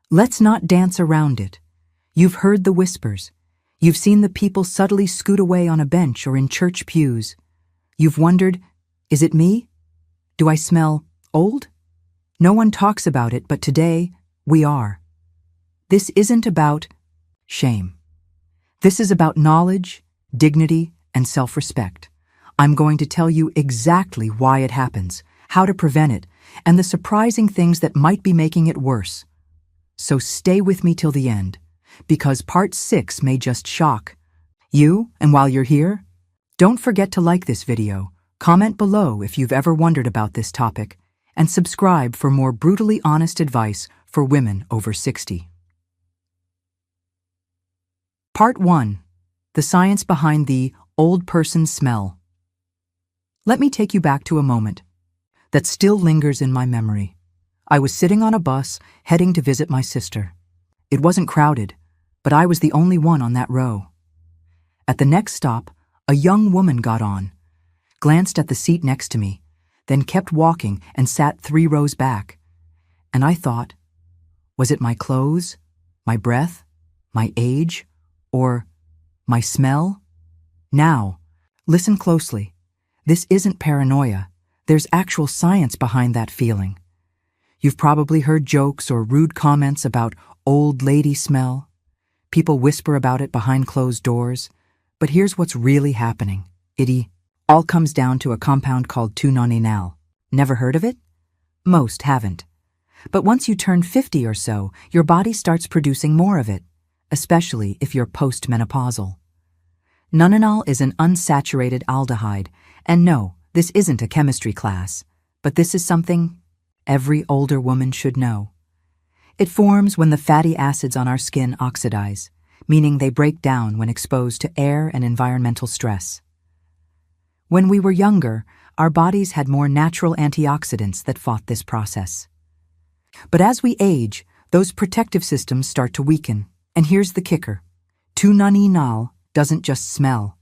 Let's not dance around it. You've heard the whispers. You've seen the people subtly scoot away on a bench or in church pews. You've wondered, is it me? Do I smell old? No one talks about it, but today, we are. This isn't about shame. This is about knowledge, dignity, and self-respect. I'm going to tell you exactly why it happens, how to prevent it, and the surprising things that might be making it worse. So stay with me till the end, because part 6 may just shock you. And while you're here, don't forget to like this video, comment below if you've ever wondered about this topic, and subscribe for more brutally honest advice for women over 60. Part 1. The science behind the old person smell. Let me take you back to a moment that still lingers in my memory. I was sitting on a bus heading to visit my sister. It wasn't crowded, but I was the only one on that row. At the next stop, a young woman got on, glanced at the seat next to me, then kept walking and sat 3 rows back. And I thought, was it my clothes, my breath, my age, or my smell? Now, listen closely. This isn't paranoia. There's actual science behind that feeling. You've probably heard jokes or rude comments about old lady smell. People whisper about it behind closed doors. But here's what's really happening. It all comes down to a compound called 2-nonenal. Never heard of it? Most haven't. But once you turn 50 or so, your body starts producing more of it, especially if you're postmenopausal. Nonenal is an unsaturated aldehyde, and no, this isn't a chemistry class, but this is something every older woman should know. It forms when the fatty acids on our skin oxidize, meaning they break down when exposed to air and environmental stress. When we were younger, our bodies had more natural antioxidants that fought this process. But as we age, those protective systems start to weaken. And here's the kicker. 2-nonenal doesn't just smell.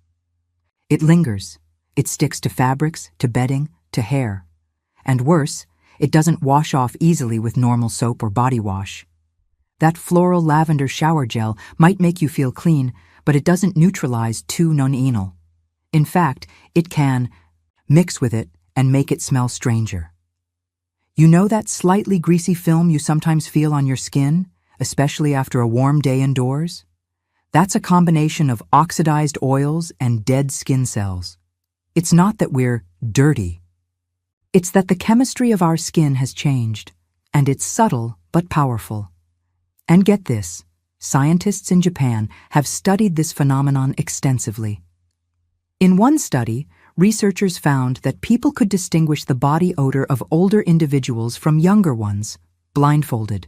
It lingers. It sticks to fabrics, to bedding, to hair. And worse, it doesn't wash off easily with normal soap or body wash. That floral lavender shower gel might make you feel clean, but it doesn't neutralize 2-nonenal. In fact, it can mix with it and make it smell stranger. You know that slightly greasy film you sometimes feel on your skin, especially after a warm day indoors? That's a combination of oxidized oils and dead skin cells. It's not that we're dirty. It's that the chemistry of our skin has changed, and it's subtle but powerful. And get this, scientists in Japan have studied this phenomenon extensively. In one study, researchers found that people could distinguish the body odor of older individuals from younger ones, blindfolded.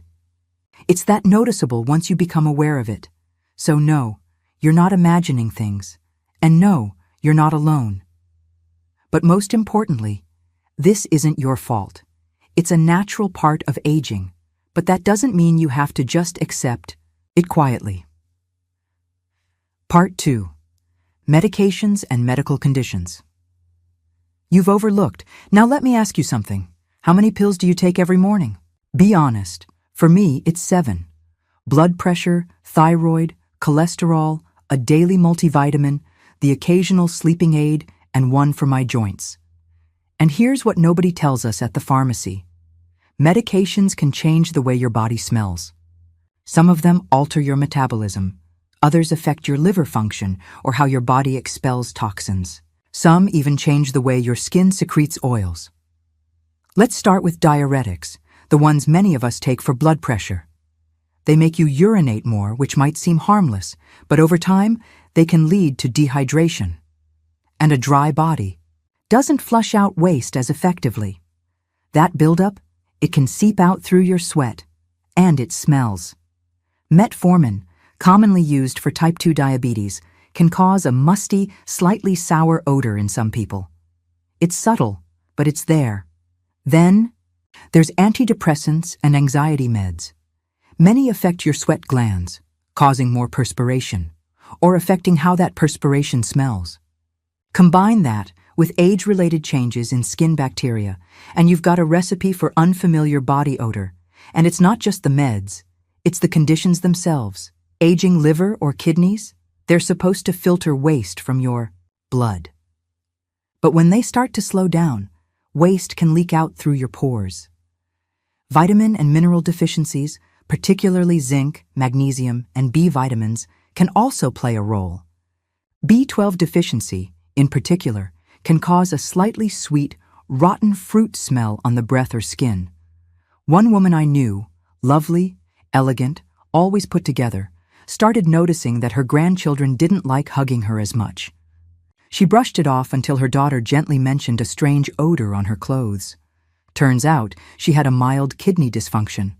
It's that noticeable once you become aware of it. So no, you're not imagining things. And no, you're not alone. But most importantly, this isn't your fault. It's a natural part of aging, but that doesn't mean you have to just accept it quietly. Part 2. Medications and medical conditions. You've overlooked. Now let me ask you something. How many pills do you take every morning? Be honest. For me, it's 7. Blood pressure, thyroid, cholesterol, a daily multivitamin, the occasional sleeping aid, and one for my joints. And here's what nobody tells us at the pharmacy. Medications can change the way your body smells. Some of them alter your metabolism. Others affect your liver function or how your body expels toxins. Some even change the way your skin secretes oils. Let's start with diuretics, the ones many of us take for blood pressure. They make you urinate more, which might seem harmless, but over time, they can lead to dehydration. And a dry body doesn't flush out waste as effectively. That buildup, it can seep out through your sweat, and it smells. Metformin, commonly used for type 2 diabetes, can cause a musty, slightly sour odor in some people. It's subtle, but it's there. Then, there's antidepressants and anxiety meds. Many affect your sweat glands, causing more perspiration, or affecting how that perspiration smells. Combine that with age-related changes in skin bacteria, and you've got a recipe for unfamiliar body odor. And it's not just the meds. It's the conditions themselves. Aging liver or kidneys, they're supposed to filter waste from your blood. But when they start to slow down, waste can leak out through your pores. Vitamin and mineral deficiencies, particularly zinc, magnesium, and B vitamins, can also play a role. B12 deficiency, in particular, can cause a slightly sweet, rotten fruit smell on the breath or skin. One woman I knew, lovely, elegant, always put together, started noticing that her grandchildren didn't like hugging her as much. She brushed it off until her daughter gently mentioned a strange odor on her clothes. Turns out she had a mild kidney dysfunction.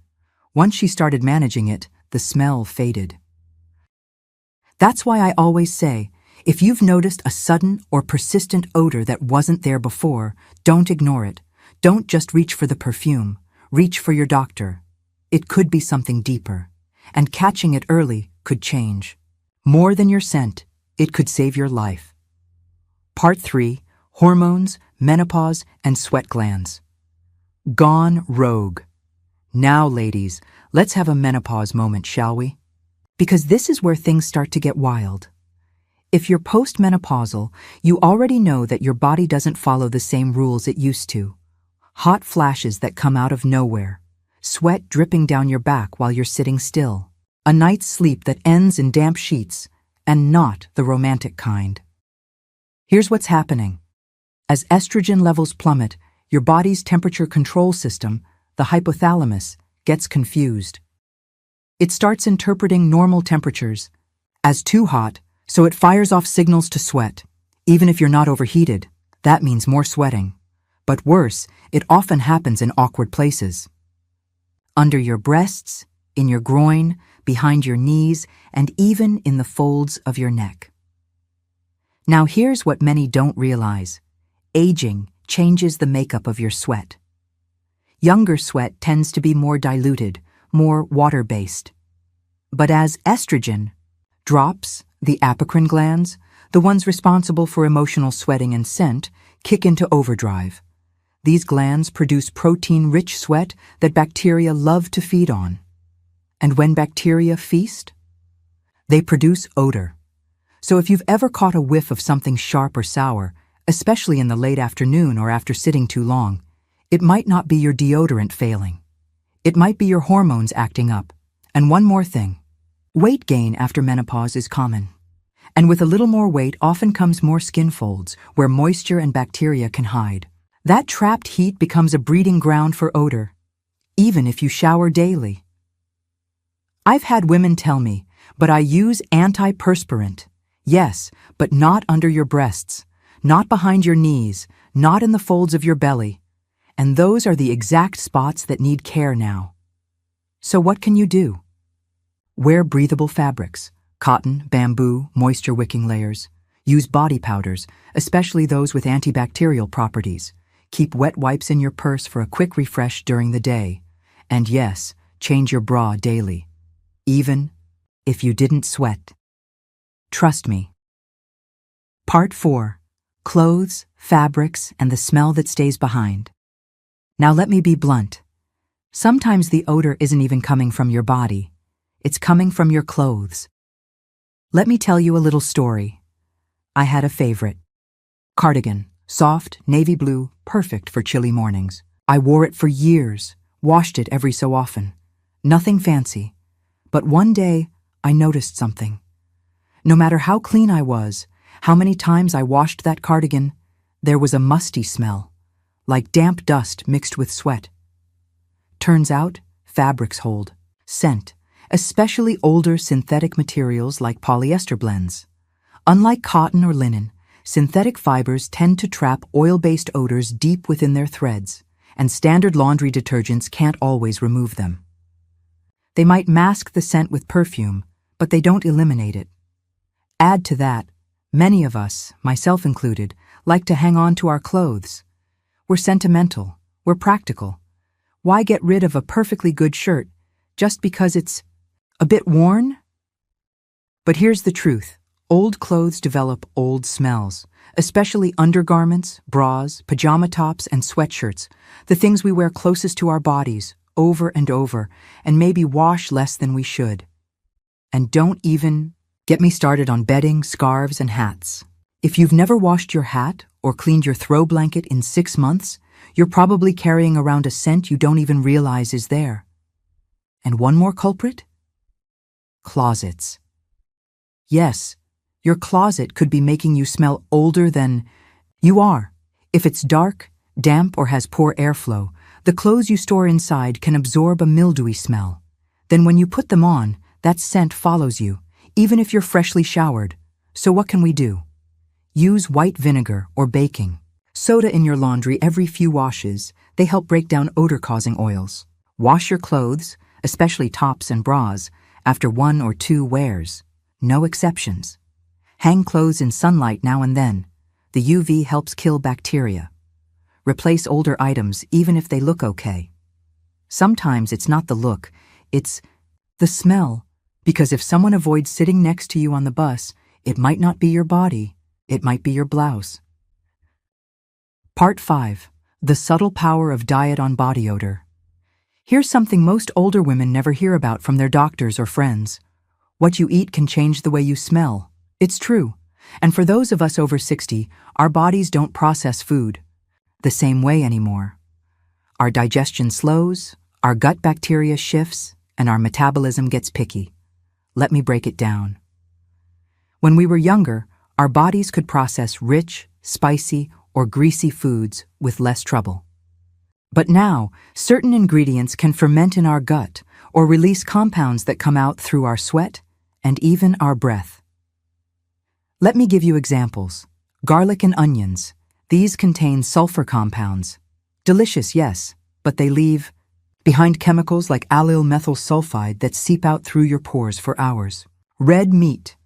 Once she started managing it, the smell faded. That's why I always say, if you've noticed a sudden or persistent odor that wasn't there before, don't ignore it. Don't just reach for the perfume. Reach for your doctor. It could be something deeper, and catching it early could change. More than your scent, it could save your life. Part 3, Hormones, Menopause, and Sweat Glands. Gone rogue. Now, ladies, let's have a menopause moment, shall we? Because this is where things start to get wild. If you're postmenopausal, you already know that your body doesn't follow the same rules it used to. Hot flashes that come out of nowhere, sweat dripping down your back while you're sitting still, a night's sleep that ends in damp sheets, and not the romantic kind. Here's what's happening. As estrogen levels plummet, your body's temperature control system, the hypothalamus, gets confused. It starts interpreting normal temperatures as too hot, so it fires off signals to sweat. Even if you're not overheated, that means more sweating. But worse, it often happens in awkward places. Under your breasts, in your groin, behind your knees, and even in the folds of your neck. Now here's what many don't realize. Aging changes the makeup of your sweat. Younger sweat tends to be more diluted, more water-based. But as estrogen drops, the apocrine glands, the ones responsible for emotional sweating and scent, kick into overdrive. These glands produce protein-rich sweat that bacteria love to feed on. And when bacteria feast, they produce odor. So if you've ever caught a whiff of something sharp or sour, especially in the late afternoon or after sitting too long, it might not be your deodorant failing. It might be your hormones acting up. And one more thing. Weight gain after menopause is common. And with a little more weight often comes more skin folds where moisture and bacteria can hide. That trapped heat becomes a breeding ground for odor, even if you shower daily. I've had women tell me, but I use antiperspirant. Yes, but not under your breasts, not behind your knees, not in the folds of your belly. And those are the exact spots that need care now. So what can you do? Wear breathable fabrics, cotton, bamboo, moisture-wicking layers. Use body powders, especially those with antibacterial properties. Keep wet wipes in your purse for a quick refresh during the day. And yes, change your bra daily, even if you didn't sweat. Trust me. Part 4. Clothes, fabrics, and the smell that stays behind. Now let me be blunt. Sometimes the odor isn't even coming from your body. It's coming from your clothes. Let me tell you a little story. I had a favorite. Cardigan, soft, navy blue, perfect for chilly mornings. I wore it for years, washed it every so often. Nothing fancy. But one day, I noticed something. No matter how clean I was, how many times I washed that cardigan, there was a musty smell, like damp dust mixed with sweat. Turns out, fabrics hold scent, especially older synthetic materials like polyester blends. Unlike cotton or linen, synthetic fibers tend to trap oil-based odors deep within their threads, and standard laundry detergents can't always remove them. They might mask the scent with perfume, but they don't eliminate it. Add to that, many of us, myself included, like to hang on to our clothes. We're sentimental, we're practical. Why get rid of a perfectly good shirt just because it's a bit worn? But here's the truth. Old clothes develop old smells, especially undergarments, bras, pajama tops, and sweatshirts, the things we wear closest to our bodies, over and over and maybe wash less than we should. And don't even get me started on bedding, scarves, and hats. If you've never washed your hat or cleaned your throw blanket in 6 months, you're probably carrying around a scent you don't even realize is there. And one more culprit? Closets. Yes, your closet could be making you smell older than you are. If it's dark, damp, or has poor airflow, the clothes you store inside can absorb a mildewy smell. Then when you put them on, that scent follows you, even if you're freshly showered. So what can we do? Use white vinegar or baking soda in your laundry every few washes. They help break down odor-causing oils. Wash your clothes, especially tops and bras, after 1 or 2 wears. No exceptions. Hang clothes in sunlight now and then. The UV helps kill bacteria. Replace older items even if they look okay. Sometimes it's not the look, it's the smell. Because if someone avoids sitting next to you on the bus, it might not be your body, it might be your blouse. Part 5. The subtle power of diet on body odor. Here's something most older women never hear about from their doctors or friends. What you eat can change the way you smell. It's true. And for those of us over 60, our bodies don't process food the same way anymore. Our digestion slows, our gut bacteria shifts, and our metabolism gets picky. Let me break it down. When we were younger, our bodies could process rich, spicy, or greasy foods with less trouble. But now, certain ingredients can ferment in our gut or release compounds that come out through our sweat and even our breath. Let me give you examples. Garlic and onions. These contain sulfur compounds. Delicious, yes, but they leave behind chemicals like allyl methyl sulfide that seep out through your pores for hours. Red meat.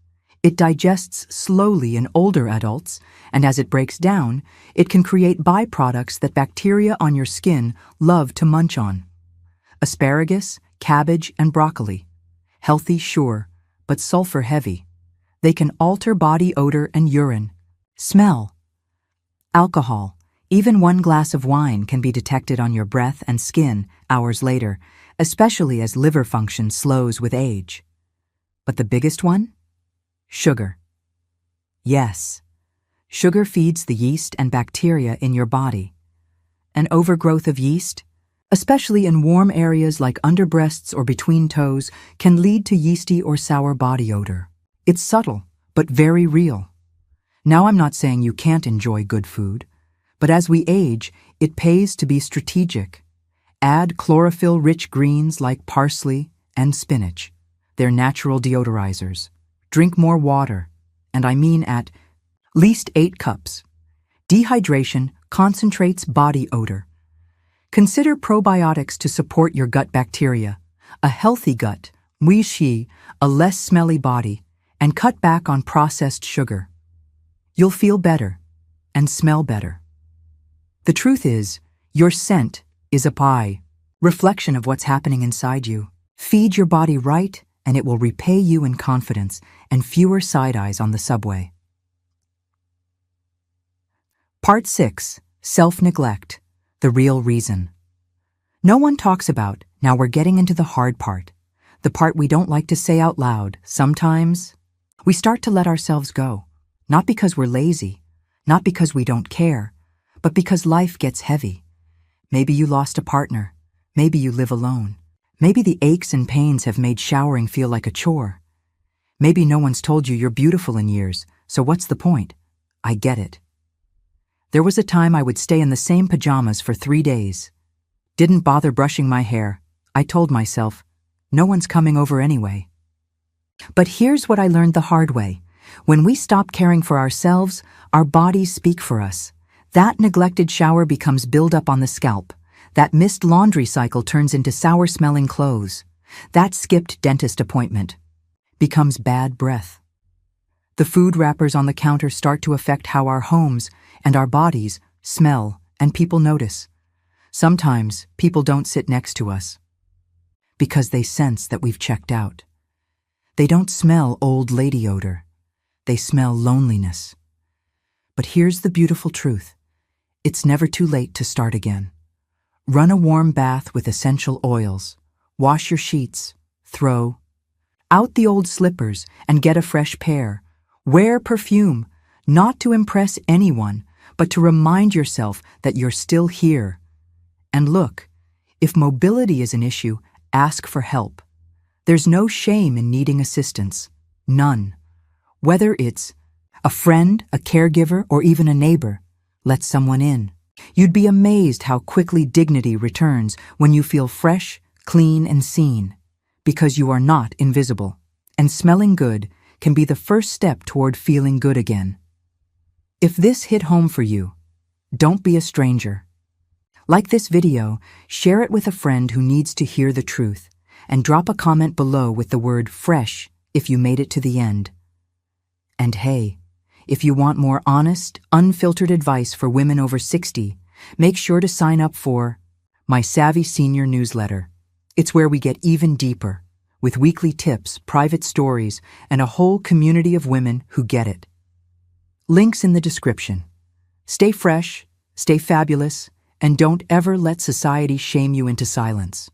It digests slowly in older adults, and as it breaks down, it can create byproducts that bacteria on your skin love to munch on. Asparagus, cabbage, and broccoli. Healthy, sure, but sulfur heavy. They can alter body odor and urine. Smell. Alcohol. Even 1 glass of wine can be detected on your breath and skin hours later, especially as liver function slows with age. But the biggest one? Sugar. Yes, sugar feeds the yeast and bacteria in your body. An overgrowth of yeast, especially in warm areas like underbreasts or between toes, can lead to yeasty or sour body odor. It's subtle, but very real. Now I'm not saying you can't enjoy good food, but as we age, it pays to be strategic. Add chlorophyll-rich greens like parsley and spinach. They're natural deodorizers. Drink more water, and I mean at least 8 cups. Dehydration concentrates body odor. Consider probiotics to support your gut bacteria. A healthy gut, a less smelly body, and cut back on processed sugar. You'll feel better and smell better. The truth is, your scent is a reflection of what's happening inside you. Feed your body right, and it will repay you in confidence and fewer side eyes on the subway. Part 6. Self-neglect. The real reason. No one talks about, now we're getting into the hard part. The part we don't like to say out loud. Sometimes we start to let ourselves go. Not because we're lazy, not because we don't care, but because life gets heavy. Maybe you lost a partner. Maybe you live alone. Maybe the aches and pains have made showering feel like a chore. Maybe no one's told you you're beautiful in years, so what's the point? I get it. There was a time I would stay in the same pajamas for 3 days. Didn't bother brushing my hair. I told myself, no one's coming over anyway. But here's what I learned the hard way. When we stop caring for ourselves, our bodies speak for us. That neglected shower becomes buildup on the scalp. That missed laundry cycle turns into sour-smelling clothes. That skipped dentist appointment becomes bad breath. The food wrappers on the counter start to affect how our homes and our bodies smell, and people notice. Sometimes people don't sit next to us because they sense that we've checked out. They don't smell old lady odor. They smell loneliness. But here's the beautiful truth. It's never too late to start again. Run a warm bath with essential oils. Wash your sheets. Throw out the old slippers and get a fresh pair. Wear perfume, not to impress anyone, but to remind yourself that you're still here. And look, if mobility is an issue, ask for help. There's no shame in needing assistance. None. Whether it's a friend, a caregiver, or even a neighbor, let someone in. You'd be amazed how quickly dignity returns when you feel fresh, clean, and seen, because you are not invisible. And smelling good can be the first step toward feeling good again. If this hit home for you, don't be a stranger. Like this video, share it with a friend who needs to hear the truth, and drop a comment below with the word fresh if you made it to the end. And hey, if you want more honest, unfiltered advice for women over 60, make sure to sign up for my Savvy Senior newsletter. It's where we get even deeper, with weekly tips, private stories, and a whole community of women who get it. Links in the description. Stay fresh, stay fabulous, and don't ever let society shame you into silence.